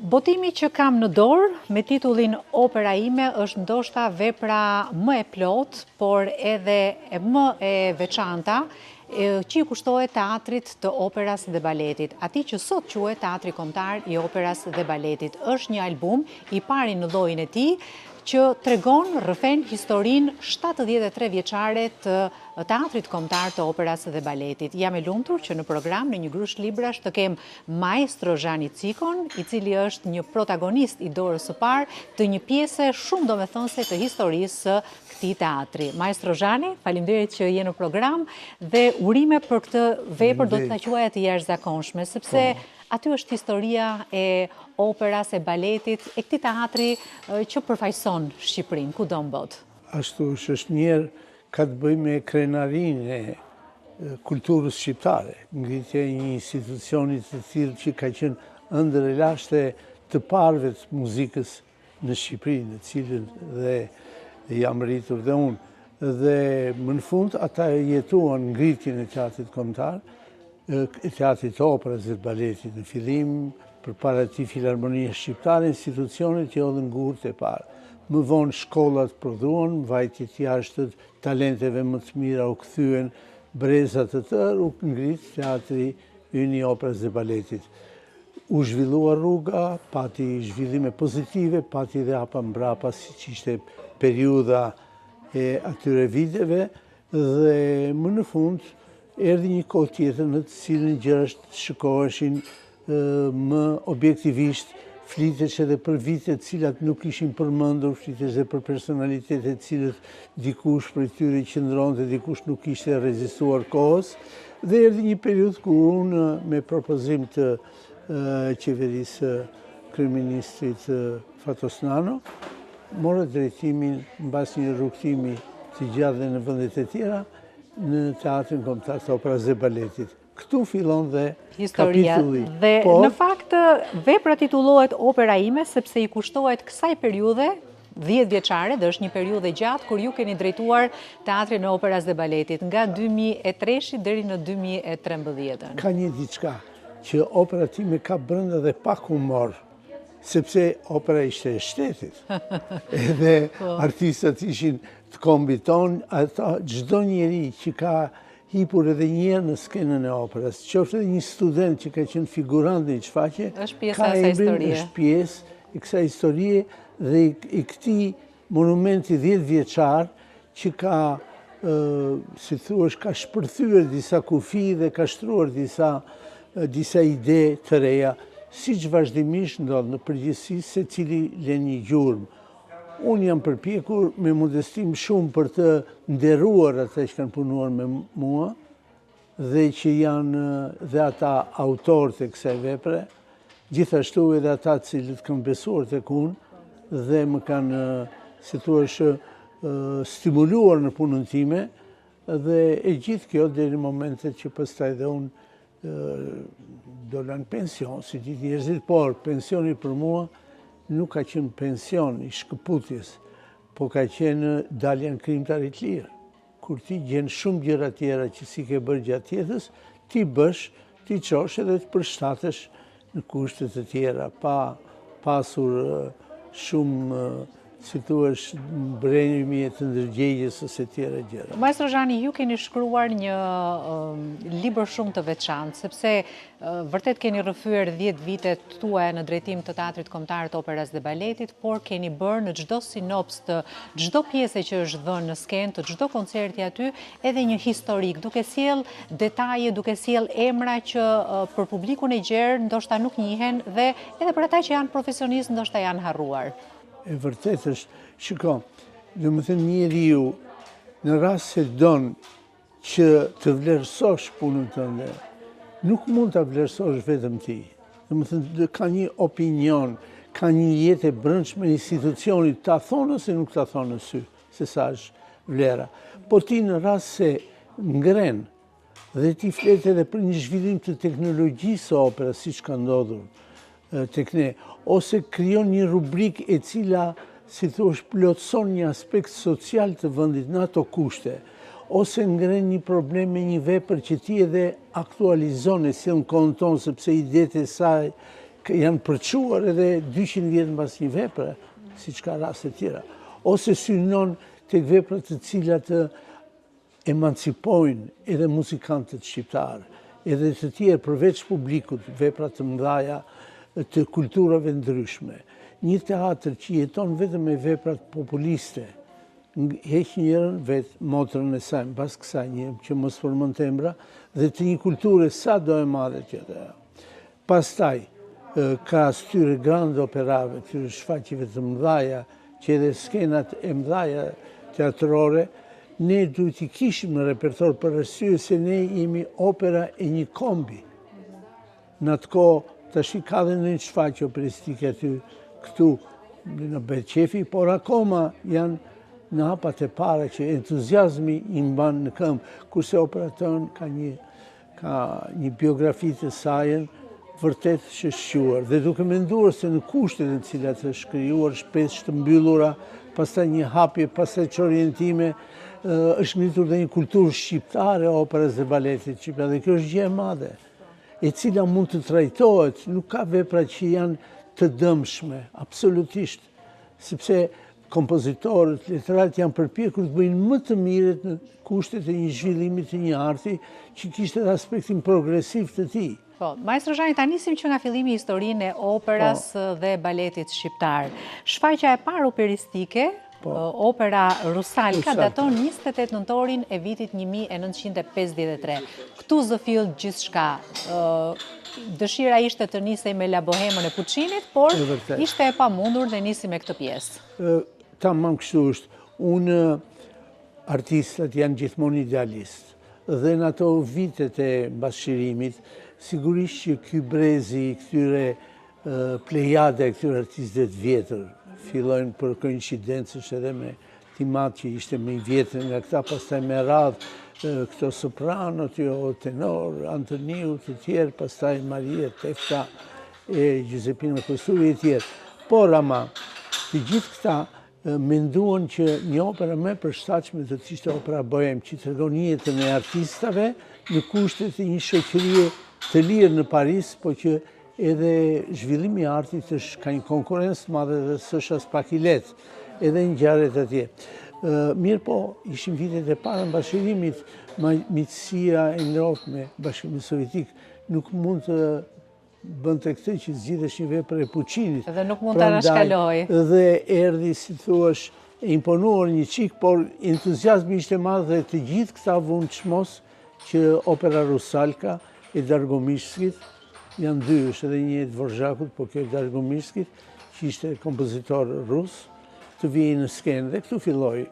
Botimi që kam në dorë me titullin Opera ime është ndoshta vepra më e plot, por edhe më e veçanta që i kushtohet teatrit të operas dhe baletit. Ati që sot quhet Teatri Kombëtar i Operas dhe Baletit. Është një album i pari në llojin e tij që tregon rrëfen historinë 73 vjeçare të Teatrit Kombëtar të Operas dhe Baletit. Jam e lumtur që në program në një grush librash të kem maestro Zhani Cikon, i cili është një protagonist i dorës së parë të një pjese shumë domethënëse të historisë së këtij teatri. Maestro Zhani, faleminderit që je në program dhe urime për këtë vepër do të ta quaja të jashtëzakonshme, sepse aty është historia e operas, e baletit, e këtij teatri që përfaqëson Shqipërinë, kudo në botë. Ashtu është njerë ka të bëjë me krenarinë e kulturës shqiptare, ngritja e një institucionit të tillë që ka qenë ëndër e lashtë të parëve të muzikës në Shqipëri, në cilën dhe jam rritur dhe unë. Dhe më në fund ata jetuan ngritjen e teatrit kombëtar, teatrit të operës dhe baletit në fillim, përpara ti Filharmonia Shqiptare, institucionet që hodhën gurët e parë. Më vonë shkollat prodhuan, vajtjet jashtët, talenteve më të mira u kthyen, brezat të tërë u ngrit teatri ynë i operës dhe baletit. U zhvillua rruga, pati zhvillime pozitive, pati dhe hapa mbrapa, siç ishte periudha e atyre viteve, dhe më në fund erdhi një kohë tjetër në të cilën gjërat shikoheshin më objektivisht, flitesh edhe për vite të cilat nuk ishin përmendur, flitesh edhe për personalitete të cilët dikush prej tyre qëndronte, dikush nuk ishte rezistuar kohës, dhe erdhi një periudhë ku unë me propozim të qeverisë kryeministrit Fatosnano, mora drejtimin mbas një rrugtimi të gjatë dhe në vendet e tjera në Teatrin Kombëtar të Operës dhe Baletit. Këtu fillon dhe kapitulli. Dhe në fakt vepra titullohet Opera ime sepse i kushtohet kësaj periudhe 10 vjeçare, dhe është një periudhë gjatë kur ju keni drejtuar Teatrin e Operas dhe Baletit nga 2003 deri në 2013. Ka një diçka që opera time ka brenda dhe pak humor, sepse opera ishte e shtetit. Edhe artistat ishin të kombit ton, ata çdo njeri që ka hipur edhe njerë në skenën e operës, qoftë edhe një student që ka qenë figurant në një shfaqje, është pjesë e kësaj historie dhe i këtij monumenti 10 vjeçar që ka, si thuash, ka shpërthyer disa kufi dhe ka shtruar disa ide të reja, siç vazhdimisht ndodh në përgjithësi secili lën një gjurmë. Unë jam përpjekur me modestim shumë për të nderuar ata që kanë punuar me mua dhe që janë dhe ata autorët e kësaj vepre, gjithashtu edhe ata të cilët kanë besuar tek unë dhe më kanë, si thua, stimuluar në punën time, dhe e gjithë kjo deri në momentet që pastaj dhe unë dola në pension, si gjithë njerëzit, por pensioni për mua nuk ka qenë pension i shkëputjes, po ka qenë dalja në krijimtarit lirë. Kur ti gjen shumë gjëra tjera që si ke bërë gjatë jetës, ti bësh, ti çosh edhe të përshtatesh në kushte të tjera, pa pasur shumë, si thuash, mbrëmje të ndërgjegjes ose tjera gjëra. Maestro Zhani, ju keni shkruar një libër shumë të veçantë, sepse vërtet keni rrëfyer 10 vitet tuaja në drejtim të Teatrit Kombëtar të Operës dhe Baletit, por keni bërë në çdo sinops të çdo pjese që është dhënë në skenë, të çdo koncerti aty, edhe një historik, duke sjell detaje, duke sjell emra që për publikun e gjerë ndoshta nuk njihen dhe edhe për ata që janë profesionistë ndoshta janë harruar. E vërtet është, shiko, domethënë njeriu në rast se don që të vlerësosh punën tënde, nuk mund ta vlerësosh vetëm ti. Domethënë ka një opinion, ka një jetë e brendshme e institucionit, ta thonë ose nuk ta thonë në sy, se sa është vlera. Po ti në rast se ngren dhe ti flet edhe për një zhvillim të teknologjisë së operës, siç ka ndodhur tek ne, ose krijon një rubrik e cila, si thuash, plotëson një aspekt social të vendit në ato kushte, ose ngren një problem me një vepër që ti edhe aktualizon e sjell në kohën tonë sepse idetë e saj janë përquar edhe 200 vjetë mbas një vepre, si që ka raste tjera. Ose synon të veprat të cilat emancipojnë edhe muzikantët shqiptarë, edhe të tjerë përveç publikut, veprat të mëdhaja të kulturave ndryshme. Një teatr që jeton vetëm me veprat populiste, heq njërën vetë motrën e saj, pas kësaj një që mos formon të embra, dhe të një kulture sa do e madhe tjetë. Pastaj, ka styre grand operave, këtyre shfaqjeve të mëdhaja, që edhe skenat e mëdhaja teatrore, ne duhet i kishim në repertor për arsye se ne jemi opera e një kombi. Në atë kohë, tash ka dhe në një shfaqje operistike aty këtu në Beqefi, por akoma janë në hapat e para që entuziazmi i mban në këmbë, kurse opera tonë ka një biografi të sajën vërtet shëshquar. Dhe duke menduar se në kushtet në cilat të shkrijuar shpesh të mbyllura, pastaj një hapje, pastaj çorientime, është ngritur dhe një kulturë shqiptare operës dhe baletit shqiptar, dhe kjo është gjë e madhe, e cila mund të trajtohet, nuk ka vepra që janë të dëmshme, absolutisht, sepse kompozitorët, leteratë janë përpjekur të bëjnë më të mirët në kushtet e një zhvillimi të një arti që kishte edhe aspektin progresiv të tij. Po, Maestro Zhani, ta nisim që nga fillimi historinë e operas dhe baletit shqiptar. Shfaqja e parë operistike, opera Rusalka, daton 28 nëntorin e vitit 1953. Këtu zëfill gjithçka. Dëshira ishte të nisej me La Bohemën e Puccinit, por ishte e pamundur dhe nisi me këtë pjesë. Tamam kështu është. Unë, artistët janë gjithmonë idealist. Dhe në ato vitet e mbasëshirimit, sigurisht që ky brezi këtyre plejade, këtyre artistëve të vjetër, fillojnë për koincidencësh edhe me Timat që ishte më i vjetër nga këta, pastaj me radhë këto sopranot, tenor, Antoniu të tjerë, pastaj Maria Tefta e Giuseppina Kosturi e tjerë. Por ama, të gjithë këta menduan që një opera më e përshtatshme do të ishte opera Bohem, që tregon jetën e artistave në kushtet e një shoqërie të lirë në Paris, po që edhe zhvillimi i artit ka një konkurrencë të madhe dhe s'është as pak i lehtë, edhe ngjarjet atje. Mirë po, ishin vitet e para mbashkërimit, miqësia e ngrohtë me Bashkimin Sovjetik nuk mund të bënte këtë që zgjidhesh një vepër e Puccinit. Dhe nuk mund ta anashkaloj. Dhe erdhi, si thuash, e imponuar një çik, por entuziazmi ishte madh dhe të gjithë këta vunë çmos që opera Rusalka e Dargomishskit, janë dy, është edhe një e Dvoržakut, po kjo e Dargomishskit, që ishte kompozitor rus, të vijë në skenë dhe këtu filloi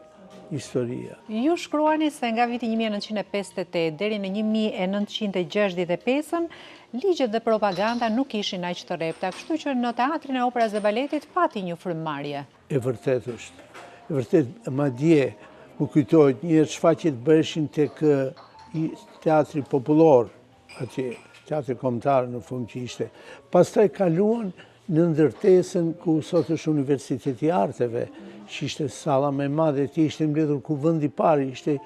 historia. Ju shkruani se nga viti 1958 deri në 1965 ligjet dhe propaganda nuk ishin aq të rrepta, kështu që në teatrin e operës dhe baletit pati një frymëmarrje. E vërtet është. E vërtet, madje më kujtohet një shfaqje të bëheshin tek teatri popullor, atje, teatri kombëtar në fund që ishte. Pastaj kaluan në ndërtesën ku sot është Universiteti i Arteve, që ishte salla më e madhe, ti ishte mbledhur kuvëndi i parë, ishte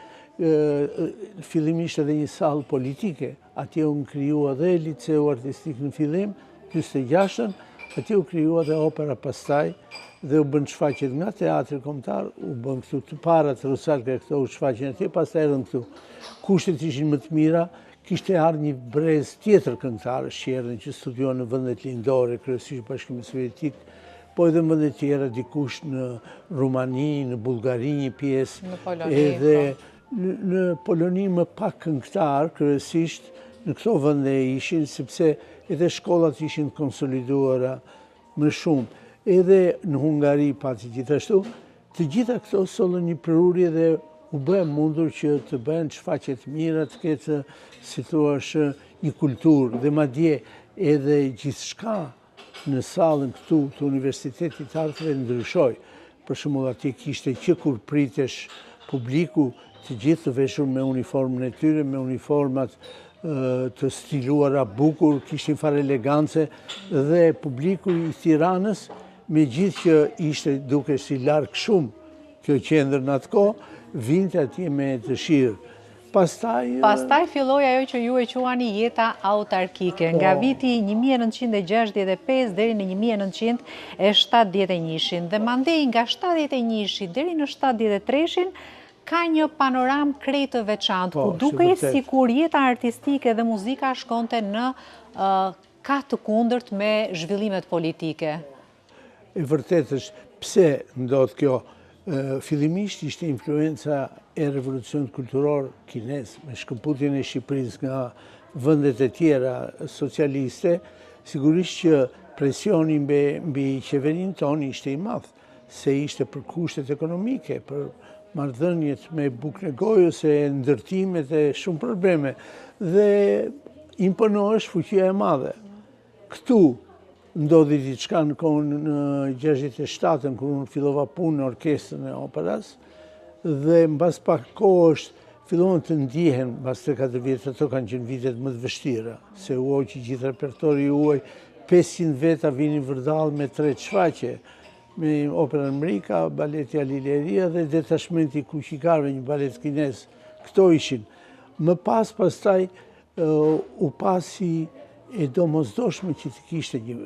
fillimisht edhe një sallë politike. Atje u krijua dhe liceu artistik në fillim, 46-ën, atje u krijua dhe opera pastaj, dhe u bën shfaqjet nga teatri kombëtar, u bën këtu të parat Rusalka, këto u shfaqjen atje, pastaj erdhën këtu. Kushtet ishin më të mira, kishte ardhur një brez tjetër këngëtarësh që erdhën që studiuan në vendet lindore, kryesisht Bashkimi Sovjetik, po edhe në vendet tjera, dikush në Rumani, në Bullgari një pjesë, në Poloni, edhe në Poloni më pak këngëtar, kryesisht në këto vende ishin, sepse edhe shkollat ishin konsoliduara më shumë. Edhe në Hungari pati gjithashtu, të gjitha këto sollën një prurje dhe u bë mundur që të bëhen shfaqje të mira, të ketë, si thuash, një kulturë dhe madje edhe gjithçka në sallën këtu të Universitetit të Arteve ndryshoi. Për shembull, atje kishte që kur pritesh publiku, të gjithë të veshur me uniformën e tyre, me uniformat të stiluara bukur, kishin fare elegance, dhe publiku i Tiranës, me gjithë që ishte duke si larg shumë kjo qendër në atë kohë, vinte atje me dëshirë. Pastaj filloi ajo që ju e quani jeta autarkike, nga viti 1965 deri në 1971, dhe mandej nga 71 deri në 73 ka një panoram krejt të veçantë, ku duket sikur jeta artistike dhe muzika shkonte në ka të kundërt me zhvillimet politike. E vërtet është, pse ndodh kjo? Fillimisht ishte influenca e revolucionit kulturor kines, me shkëputjen e Shqipërisë nga vendet e tjera socialiste, sigurisht që presioni mbi qeverinë tonë ishte i madh, se ishte për kushtet ekonomike, për marrëdhëniet me Buknegojës e ndërtimet e shumë probleme, dhe imponohesh fuqia e madhe. Këtu ndodhi diçka në kohën në 67-ën, kur unë fillova punë në orkestrën e operas, dhe mbas pak kohësh filluan të ndihen, mbas 3-4 vjetë, ato kanë qenë vitet më të vështira, se uoj që gjithë repertori uoj, 500 veta vini vërdall me 3 shfaqe, me operën Mrika, baleti Alileria dhe detashmenti Kuqikarëve, një balet kines. Këto ishin. Më pastaj u pasi e domosdoshme që të kishte një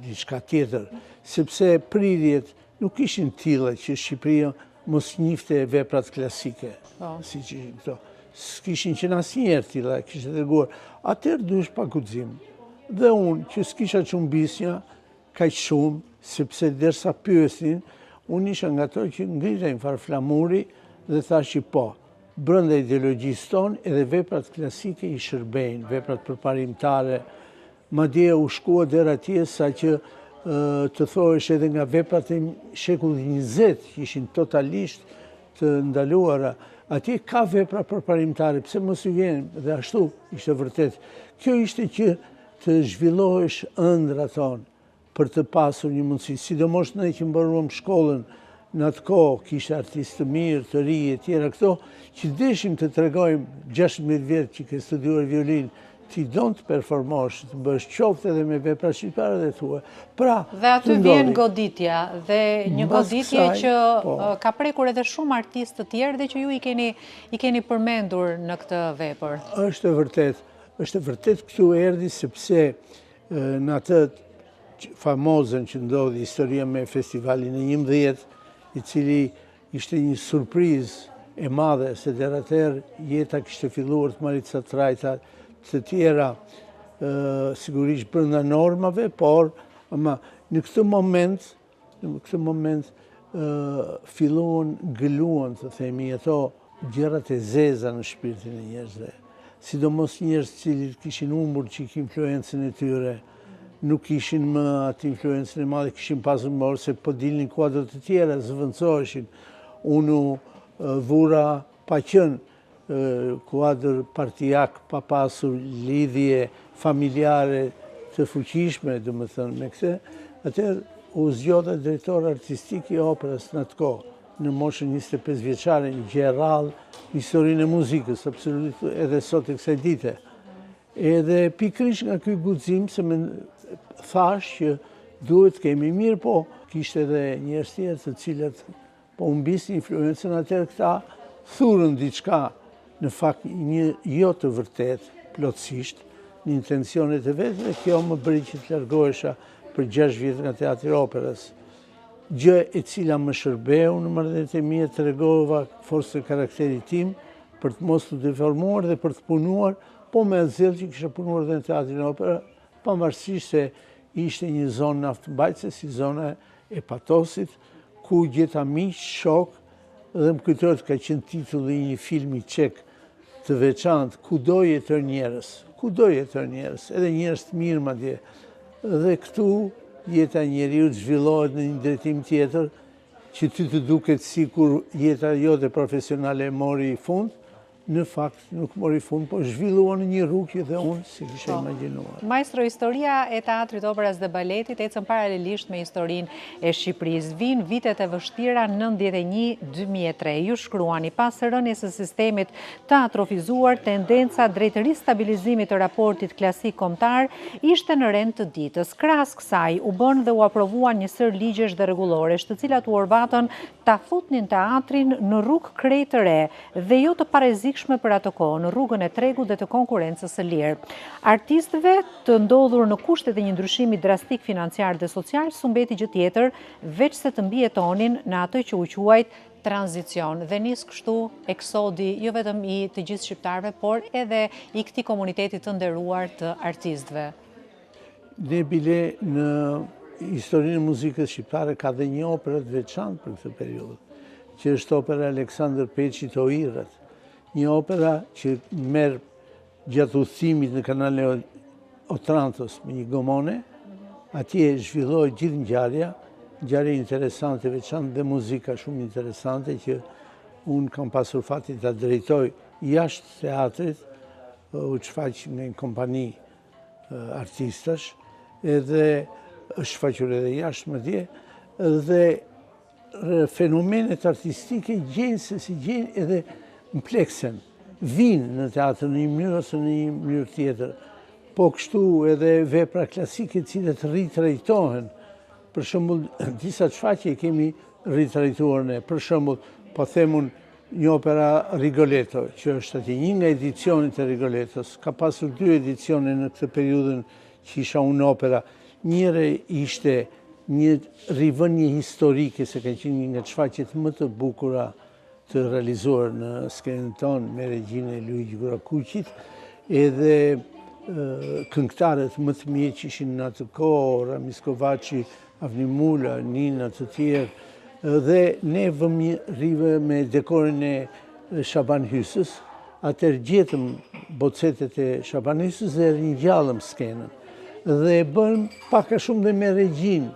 diçka tjetër, sepse prirjet nuk ishin tilla që Shqipëria mos njifte veprat klasike, si që ishin këto. S'kishin qenë asnjëherë tilla, kishte treguar. Atëherë duhesh pa guxim. Dhe unë, që s'kisha çumbisja kaq shumë, sepse derisa pyesin, unë isha nga ato që ngritej farflamuri dhe thash që po, brenda ideologjisë tonë edhe veprat klasike i shërbejnë, veprat përparimtare, madje u shkua deri atje sa që të thohesh edhe nga veprat e shekullit 20 që ishin totalisht të ndaluara. Atje ka vepra përparimtare, pse mos i vjen, dhe ashtu ishte vërtet. Kjo ishte që të zhvillohesh ëndrat tonë për të pasur një mundësi, sidomos ne që mbaruam shkollën në atë kohë, kishte artistë të mirë, të ri e tjera këto, që deshim të tregojmë 16 vjetë që ke studiuar violinë, ti don të performosh, të bësh qoftë edhe me vepra shqiptare dhe thua. Dhe aty vjen goditja, dhe një goditje që ka prekur edhe shumë artistë të tjerë dhe që ju i keni përmendur në këtë vepër. Është vërtet këtu erdhi sepse në atë famozën që ndodhi historia me festivalin e 11, i cili ishte një surprizë e madhe, se deri atëherë jeta kishte filluar të marrë ca trajta të tjera, sigurisht brenda normave, por në këtë moment filluan gëluan, të themi, ato gjërat e zeza në shpirtin e njerëzve. Sidomos njerëz që kishin humbur çik influencën e tyre, nuk kishin më atë influencën e madhe, kishin pasur më se po dilnin kuadra të tjera, zëvendësoheshin. Unë vura pa qenë kuadër partijak, pa pasur lidhje familjare të fuqishme, domethënë me këtë, atëherë u zgjodha drejtor artistik i operës në atë kohë, në moshën 25 vjeçare, një gjë e rrallë në historinë e muzikës, absolutisht edhe sot e kësaj dite. Edhe pikërisht nga ky guxim, se më thash që duhet kemi mirë, po kishte edhe njerëz tjerë të cilët po humbisin influencën, atëherë këta thurën diçka, në fakt një jo të vërtet, plotësisht, në intencionet e vetë, dhe kjo më bëri që të largohesha për 6 vjetë nga teatri operës. Gjë e cila më shërbeu në marrëdhëniet e mia, tregova forcën e karakterit tim për të mos të deformuar dhe për të punuar, po me zell që kisha punuar dhe në teatrin opera, pavarësisht se ishte një zonë naftëmbajtëse, si zona e Patosit, ku gjeta miq, shok, dhe më kujtohet ka qenë titulli i një filmi çek të veçantë, kudo jetojnë njerëz, edhe njerëz të mirë madje. Dhe këtu jeta e njeriu zhvillohet në një drejtim tjetër, që ty të duket sikur jeta jote profesionale mori fund, në fakt nuk mori fund, po zhvilluar në një rrugë që dhe unë si kisha imagjinuar. Maestro, historia e teatrit, operas dhe baletit ecën paralelisht me historinë e Shqipërisë. Vinë vitet e vështira 91-2003. Ju shkruani, pas rënies së sistemit të atrofizuar, tendenca drejt ristabilizimit të raportit klasik kombëtar ishte në rend të ditës. Krahas kësaj u bën dhe u aprovuan një sër ligjesh dhe rregulloresh, të cilat u orvatën ta futnin teatrin në rrugë krejt të re dhe jo të parezikshme rrezikshme për atë kohë në rrugën e tregut dhe të konkurrencës së lirë. Artistëve të ndodhur në kushtet e një ndryshimi drastik financiar dhe social s'u mbeti gjë tjetër veç se të mbijetonin në atë që u quajt tranzicion dhe nis kështu eksodi jo vetëm i të gjithë shqiptarëve, por edhe i këtij komuniteti të nderuar të artistëve. Ne bile në historinë e muzikës shqiptare ka dhe një operë të veçantë për këtë periudhë, që është opera Aleksandër Peçit Oirët, një opera që merr gjatë udhëtimit në kanalin Otrantos me një gomone, atje zhvillohej gjithë ngjarje interesante, veçantë dhe muzika shumë interesante që unë kam pasur fati ta drejtoj jashtë teatrit, u shfaq me një kompani artistash, edhe është shfaqur edhe jashtë madje, dhe fenomenet artistike gjejnë se si gjejnë edhe mpleksen, vinë në teatr në një mënyrë ose në një mënyrë tjetër, po kështu edhe vepra klasike cilët ritrajtohen. Për shembull, disa shfaqje kemi ritrajtuar ne. Për shembull, po themun një opera Rigoletto, që është aty një nga edicionet e Rigolettos. Ka pasur 2 edicione në këtë periudhën që isha unë opera. Njëre ishte një rivënie historike, se ka qenë një nga shfaqjet më të bukura të realizuar në skenën tonë me regjinë Luigi Gurakuqit, edhe këngëtarët më të mirë që ishin në atë kohë, Ramis Kovaçi, Avni Mula, Nina të tjerë, dhe ne rive me dekorin e Shaban Hysës, atër gjetëm bocetet e Shaban Hysës dhe ringjallëm skenën. Dhe bëm paka shumë dhe me regjinë,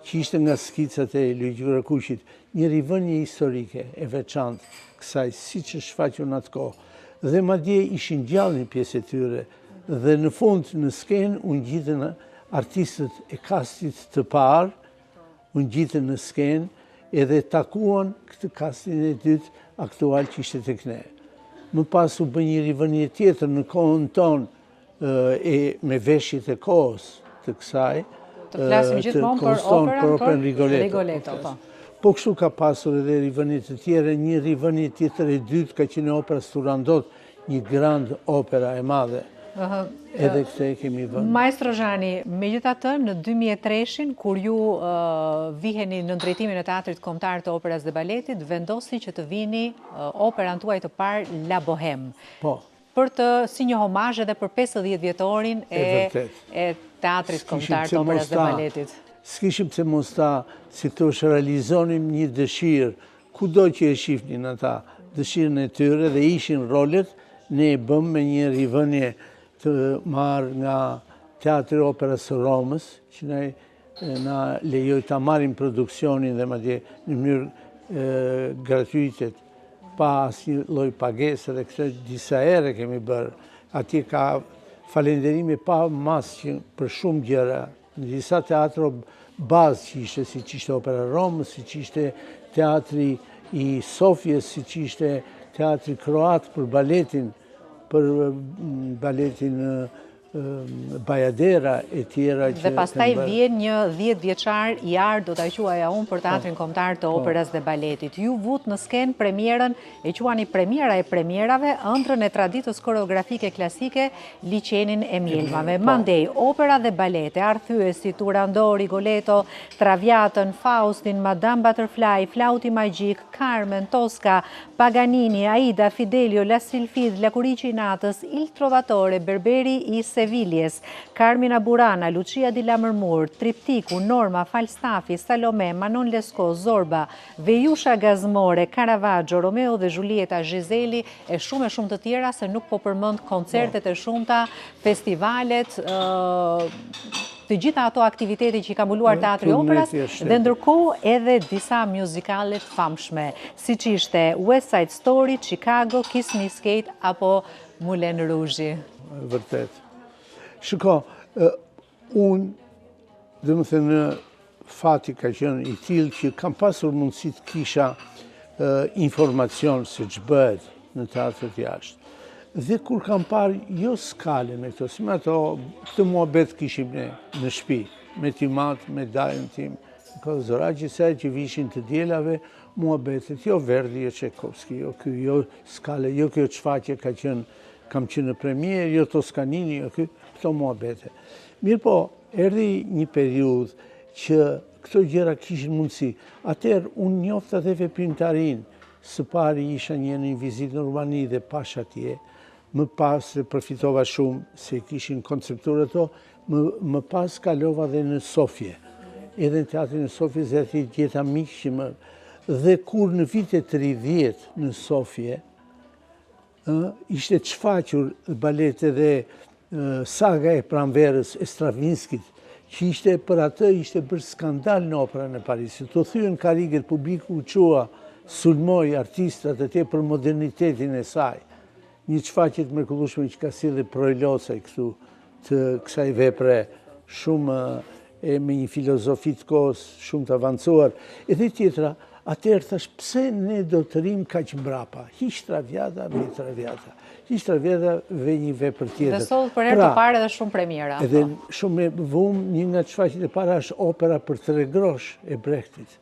që ishte nga skicat e Luigi Gurakuqit, një rivënie historike e veçantë kësaj, siç është shfaqur në atë kohë. Dhe madje ishin gjallë një pjesë e tyre, dhe në fund në skenë unë gjitën artistët e kastit të parë, unë gjitën në skenë edhe takuan këtë kastin e dytë aktual që ishte tek ne. Më pas u bë një rivënie tjetër në kohën tonë me veshjet e kohës të kësaj, të flasim gjithmonë për operën Rigoletto. Po kështu ka pasur edhe rivënie të tjera, një rivënie tjetër e dytë ka qenë opera Turandot, një grand opera e madhe. Edhe këtë e kemi vënë. Maestro Zhani, megjithatë në 2003, kur ju viheni në drejtimin e Teatrit Kombëtar të Operës dhe Baletit, vendosi që të vini operën tuaj të parë La Bohème. Po. Për të si një homazh edhe për 50 vjetorin e Teatrit Kombëtar të Operës dhe Baletit. S'kishim pse mos ta, si thosh, realizonim një dëshirë, kudo që e shihnin ata, dëshirën e tyre dhe ishin rolet, ne e bëm me një rivënie të marrë nga Teatri Operës së Romës, që na lejoj ta marrim produksionin dhe madje në mënyrë gratuitet, pa asnjë lloj pagese, dhe këtë disa herë kemi bërë. Atje ka falënderime pa mas që për shumë gjëra, në disa teatro bazë që ishte, si që ishte Opera Romës, si që ishte Teatri i Sofjes, si që ishte Teatri Kroat për baletin Bajadera e tjera. Dhe pastaj vjen një 10 vjeçar i ardë, do t'a quaja unë, për Teatrin Kombëtar të Operës dhe Baletit. Ju vut në skenë premierën, e quani premiera e premierave, ëndrrën e traditës koreografike klasike, Liçenin e Mjelmave. Mandej, opera dhe balete, Arthyesi, Turandot, Rigoletto, Traviatën, Faustin, Madame Butterfly, Flauti Magjik, Carmen, Tosca, Paganini, Aida, Fidelio, La Silfid, La Curici Natës, Il Trovatore, Berberi i Seviljes, Carmina Burana, Lucia di Lammermoor, Triptiku, Norma, Falstafi, Salome, Manon Lescaut, Zorba, Vejusha Gazmore, Caravaggio, Romeo dhe Julieta, Giseli e shumë të tjera, se nuk po përmend koncertet e shumta, festivalet, të gjitha ato aktivitete që i ka mbuluar Teatri Operës, dhe ndërkohë edhe disa muzikalet famshme, siç ishte West Side Story, Chicago, Kiss Me Kate apo Moulin Rouge. Vërtet. Shiko, unë, dhe më thënë, fati ka qenë i tillë që kam pasur mundësi të kisha informacion se ç'bëhet në teatret jashtë. Dhe kur kam parë jo skale me këto, si me ato, këtë muhabet kishim ne në shtëpi, me timat, me dajën tim, Zoraqi, se që vishin të djelave, muhabetet, jo Verdi, jo Çajkovski, jo ky, jo Skale, jo kjo çfaqe kam qenë në premier, jo Toscanini, jo ky, këto muhabete. Mirë po, erdhi një periudhë që këto gjëra kishin mundësi. Atëherë, unë njofta dhe veprimtarin, së pari isha një vizitë në Rumani dhe pash atje, më pas përfitova shumë se kishin konceptuar ato, më pas kalova dhe në Sofje. Edhe në teatrin e Sofjes dhe ati gjeta miq që më... Dhe kur në vitet 30 në Sofje, ishte çfaqur balete dhe saga e pranverës e Stravinskit, që ishte për atë ishte bërë skandal në operën e Parisit. Të thyen karigët, publiku u qua, sulmoj artistat e te për modernitetin e saj. Një çfaqje të mrekullueshme që ka sjellë Projlocaj këtu të kësaj vepre shumë me një filozofi të kohës shumë të avancuar. Edhe tjetra, atëherë thash, pse ne do të rrim kaq mbrapa? Hiq Traviata, ve Traviata. Hiq Traviata, ve një vepër tjetër. Dhe sot për herë të parë edhe shumë premiera. Edhe shumë një nga çfaqjet e para është opera për 3 grosh e Brechtit,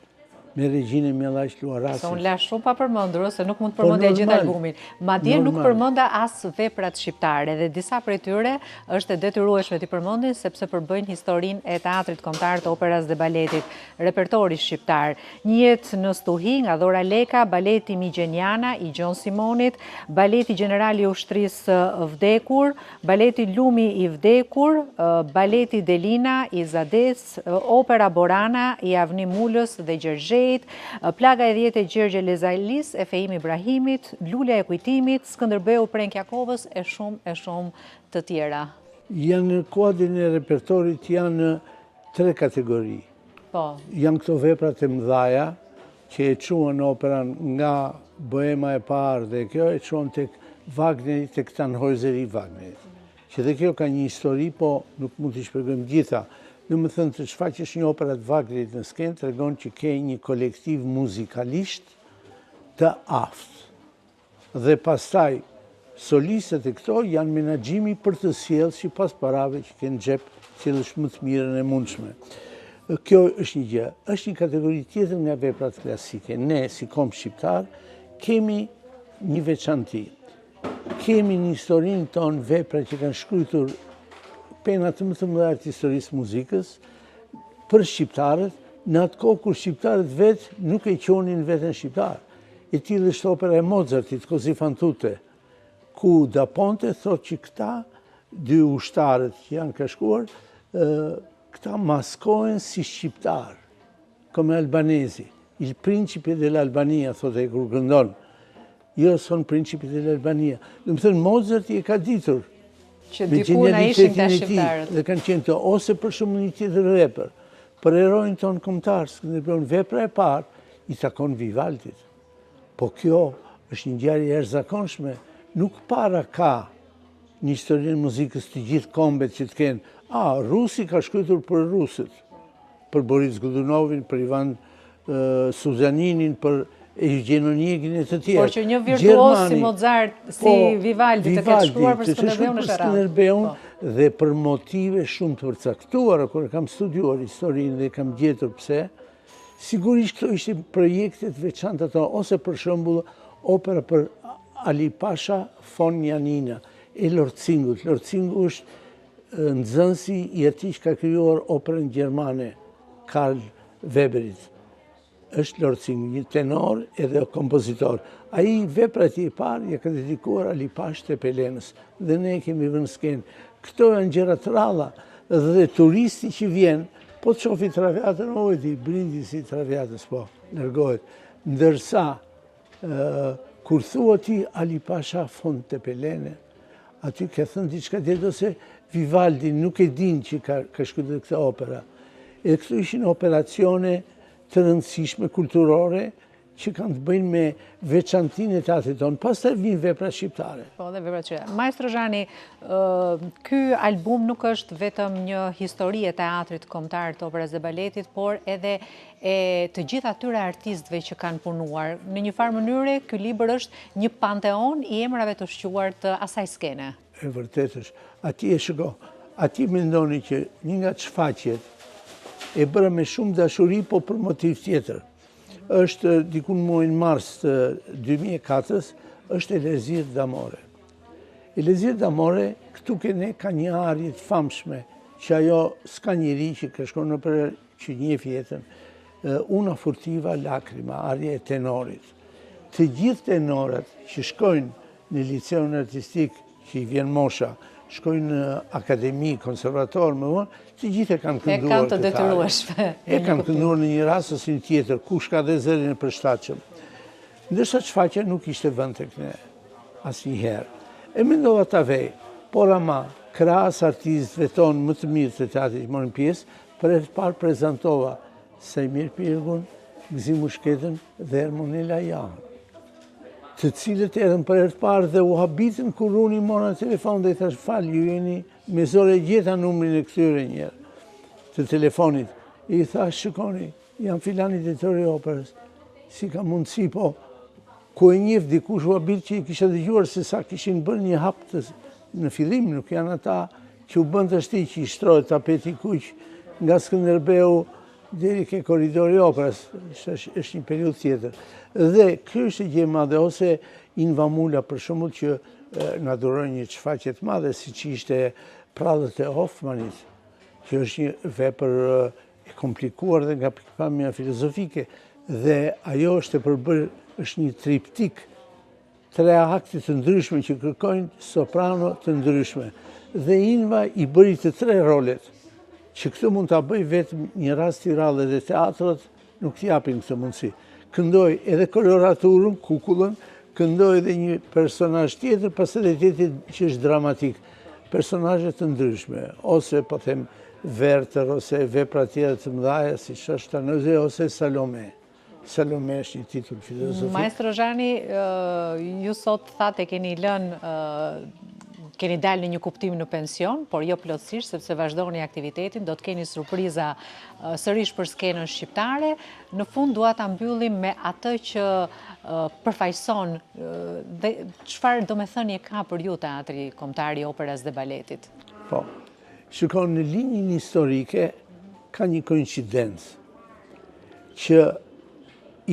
me regjinë Mjallaq Luaraci. Se unë la shumë pa përmendur, se nuk mund të përmendja gjithë albumin. Madje nuk përmenda as veprat shqiptare dhe disa prej tyre është e detyrueshme t'i përmendin sepse përbëjnë historinë e teatrit kombëtar, të operas dhe baletit, repertori shqiptar. Një jetë në stuhi nga Dhora Leka, baleti Migjeniana i Gjon Simonit, baleti Generali i Ushtrisë vdekur, baleti Lumi i vdekur, baleti Delina i Zades, opera Borana i Avni Mulës dhe Gjergje, Plaga e 10 e Gjergje Lezajlis, e Fehim Ibrahimit, Lulja e Kujtimit, Skënderbeu Prenkjakovës e shumë të tjera. Janë në kuadrin e repertorit janë 3 kategori. Po. Janë këto veprat e mëdhaja që e quan operan nga Bohema e parë dhe kjo e quan tek Wagneri, tek Tannhäuser i Wagnerit. Që dhe kjo ka një histori, po nuk mund t'i shpjegojmë gjitha. Në më thënë të shfaqesh një operat Wagnerit në skenë, të regon që ke një kolektiv muzikalisht të aftë. Dhe pastaj, solistët e këto janë menaxhimi për të sjellë si pas parave që ke në xhep, sjellësh më të mirën e mundshme. Kjo është një gjë. Është një kategori tjetër nga veprat klasike. Ne, si kom shqiptar, kemi një veçanti. Kemi një historinë tonë vepra që kanë shkruar penat më të mëdha të historisë muzikës për shqiptarët, në atë kohë kur shqiptarët vetë nuk e qonin veten shqiptar. E tillë është opera e Mozartit, Così fan tutte, ku Da Ponte thotë që këta dy ushtarët që janë ka shkuar, këta maskohen si shqiptar, come albanesi. Il principe dell'Albania, thotë e kur këndon. Jo son principe dell'Albania. Do të thënë Mozarti e ka ditur që dikuna ishin të shqiptarët. Dhe kanë qenë të ose për shumë një tjetër vepër, për erojnë tonë kombëtar, Skënderbeu, vepra e parë i takon Vivaldit. Po kjo është një ngjarje e jashtëzakonshme. Nuk para ka një historinë muzikës të gjithë kombet që të kenë. Rusi ka shkruar për rusët, për Boris Godunovin, për Ivan Suzaninin, për Eugen Onegin e të tjerë. Por që një virtuos si Mozart, si Vivaldi të ketë shkruar për Skënderbeun në Sharav. Skënderbeun dhe për motive shumë të përcaktuara, kur kam studiuar historinë dhe kam gjetur pse, sigurisht këto ishin projekte të veçanta ato, ose për shembull opera për Ali Pasha von Janina e Lortzingut. Lortzingu është nxënësi i atij që ka krijuar operën gjermane, Karl Weberit. Është Lortzingu, një tenor edhe kompozitor. Ai veprat e parë ja ka dedikuar Ali Pash të Pelenës dhe ne kemi vënë skenë. Këto janë gjëra të ralla dhe turisti që vjen, po të shofi Traviatën, ojdi, brindisi Traviatës, po, largohet. Ndërsa, kur thua ti Ali Pasha von të Pelene, aty ka thënë diçka tjetër ose Vivaldi nuk e din që ka shkruar këtë opera. E këto ishin operacione të rëndësishme kulturore që kanë të bëjnë me veçantinë e teatrit tonë. Pastaj vijnë vepra shqiptare. Po, dhe vepra shqiptare. Maestro Zhani, ky album nuk është vetëm një histori e teatrit kombëtar të operës dhe baletit, por edhe e të gjithë atyre artistëve që kanë punuar. Në një farë mënyre, ky libër është një panteon i emrave të shquar të asaj skene. E vërtet është. Ati e shiko, ati mendoni që një nga çfaqjet e bëra me shumë dashuri, po për motiv tjetër. Është dikun muajin mars të 2004, është Elezir d'Amore. Elezir d'Amore, këtu kene ka një arje të famshme, që ajo s'ka njëri që ka shkon në për që njeh jetën, una furtiva lacrima, arje e tenorit. Të gjithë tenorat që shkojnë në liceun artistik që i vjen mosha, shkojnë në akademi, konservator, të gjithë e kanë kënduar. E kanë të detyrueshme. E kanë kënduar në një rast ose një tjetër, kush ka dhe zërin e përshtatshëm. Ndërsa Çfaqja nuk ishte vend tek ne, asnjëherë. E mendova ta vej, por ama, krahas artistëve tonë më të mirë të teatrit që morën pjesë, për herë të parë prezantova Sajmir Pirgun, Gzim Mushketën dhe Ermonela Jahën, të cilët erdhën për herë të parë dhe u habitën kur unë i mora në telefon dhe i thash, fal, ju jeni me zore gjeta numrin e këtyre njerë të telefonit. I thash, shikoni, jam filani drejtori i operës, si ka mundësi, po ku e njeh dikush u habit që i kisha dëgjuar se sa kishin bërë një hap në fillim, nuk janë ata që u bën të shti që i shtrohet tapeti kuq nga Skënderbeu deri ke korridori i operës, është një periudhë tjetër. Dhe kjo është gjë e madhe, ose Inva Mula për shembull që na duroi një shfaqje të madhe, siç ishte Prallët e Hoffmanit, që është një vepër e komplikuar dhe nga pikpamja filozofike, dhe ajo është e përbërë, është një triptik, 3 akte të ndryshme që kërkojnë soprano të ndryshme. Dhe Inva i bëri të 3 rolet, që këtë mund të bëj vetëm një rast i rallë dhe teatrot nuk t'i japin këtë mundësi. Këndoj edhe koloraturën, kukullën, këndoj edhe një personazh tjetër, pas edhe tjetër që është dramatik. Personazhe të ndryshme, ose po them Werther, ose vepra tjera të mëdha, si Shashtanëze, ose Salome. Salome është një titull filozofik. Maestro Zhani, ju sot thatë keni lënë keni dalë në një kuptim në pension, por jo plotësisht, sepse vazhdoni aktivitetin, do të keni surpriza sërish për skenën shqiptare. Në fund dua ta mbyllim me atë që përfaqëson dhe çfarë domethënie ka për ju Teatri Kombëtar i Operës dhe Baletit. Po. Shikon, në linjën historike ka një koincidencë që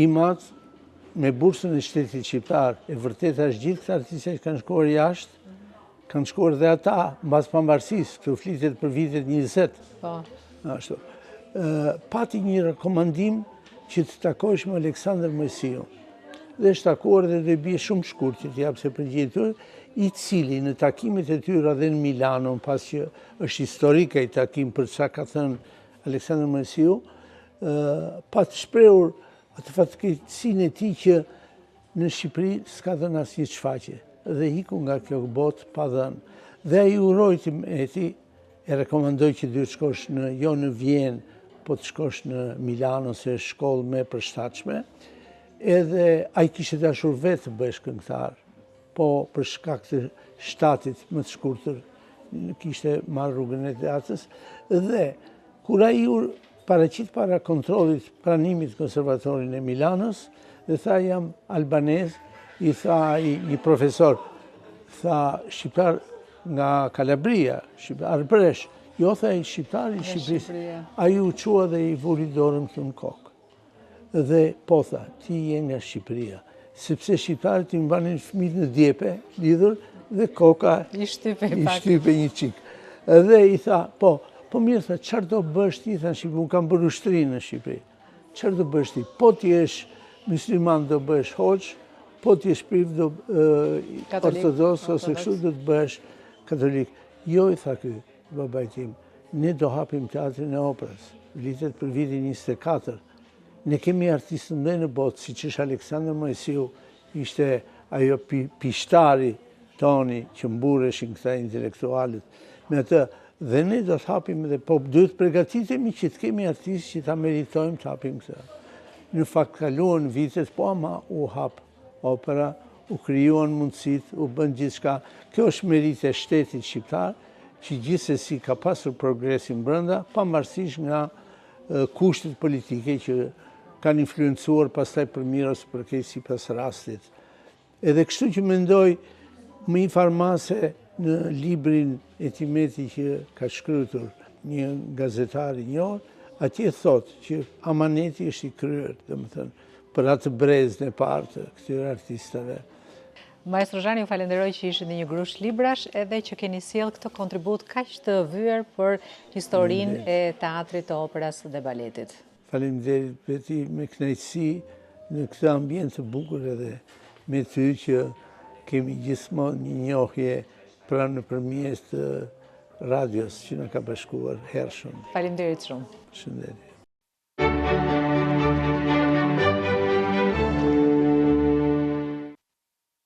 imat me bursën e shtetit shqiptar, e vërtet është gjithë këta artistë që kanë shkuar jashtë, kanë shkuar dhe ata, mbas pavarësisë, këtu flitet për vitet 20. Ashtu. Pati një rekomandim që të takosh me Aleksandër Mojsiu. Dhe është takuar dhe dhe bie shumë shkurt që t'jap se përgjigjet, i cili në takimet e tyra dhe në Milano, pas që është historika i takim për çka ka thënë Aleksandër Mojsiu, pa të shprehur atë fatkeqësinë e tij që në Shqipëri s'ka dhënë asnjë shfaqje dhe iku nga kjo botë pa dhënë. Dhe ai urojti me ti, e rekomandoj që të shkosh jo në Vjenë, po të shkosh në Milano, se është shkollë më e përshtatshme. Edhe ai kishte dashur vetë të bëhesh këngëtar, po për shkak të shtatit më të shkurtër kishte marrë rrugën e teatrës. Dhe kur ai paraqit para kontrollit pranimit konservatorin e Milanos, dhe tha jam albanez, i tha një profesor, tha shqiptar nga Kalabria, shqiptar Arbresh, jo tha i shqiptar i Shqipërisë. Ai u qua dhe i vuri dorën këtu në kokë. Dhe po tha, ti je nga Shqipëria, sepse shqiptarët i mbanin fëmijët në djepe, lidhur, dhe koka i shtype një çik. Dhe i tha, po mirë, tha, çfarë do bësh ti, tha, në Shqipëri, unë kam bërë ushtri në Shqipëri. Çfarë do bësh ti? Po ti jesh musliman do bëhesh hoxh, po ti jesh priv do ortodoks ose kështu do të bëhesh katolik. Jo, i tha ky babaj tim, ne do hapim teatrin e operës, vitet për vitin 24. Ne kemi artistë të mëdhenj në botë, siç është Aleksandër Mojsiu, ishte ajo pishtari toni që mbureshin këta intelektualët. Me atë, dhe ne do të hapim edhe, po duhet përgatitemi që të kemi artistë që ta meritojmë të hapim këtë. Në fakt kaluan vitet, po ama u hap opera, u krijuan mundësit, u bën gjithçka. Kjo është merit e shtetit shqiptar, që gjithsesi ka pasur progresin brenda, pavarësisht nga kushtet politike që kanë influencuar pastaj për mirë ose për keq sipas rastit. Edhe kështu që mendoj më i farmase në librin e Timeti që ka shkruar një gazetar i njohur, atje thot që amaneti është i kryer, domethënë, për atë brezën e parë të këtyre artistave. Maestro Zhani, ju falenderoj që ishit në një grush librash edhe që keni sjell këtë kontribut kaq të vyer për historinë e teatrit, të operës dhe baletit. Faleminderit Beti, me kënaqësi në këtë ambient të bukur edhe me ty që kemi gjithmonë një njohje pra nëpërmjet radios që na ka bashkuar hershëm. Faleminderit shumë. Shëndetje.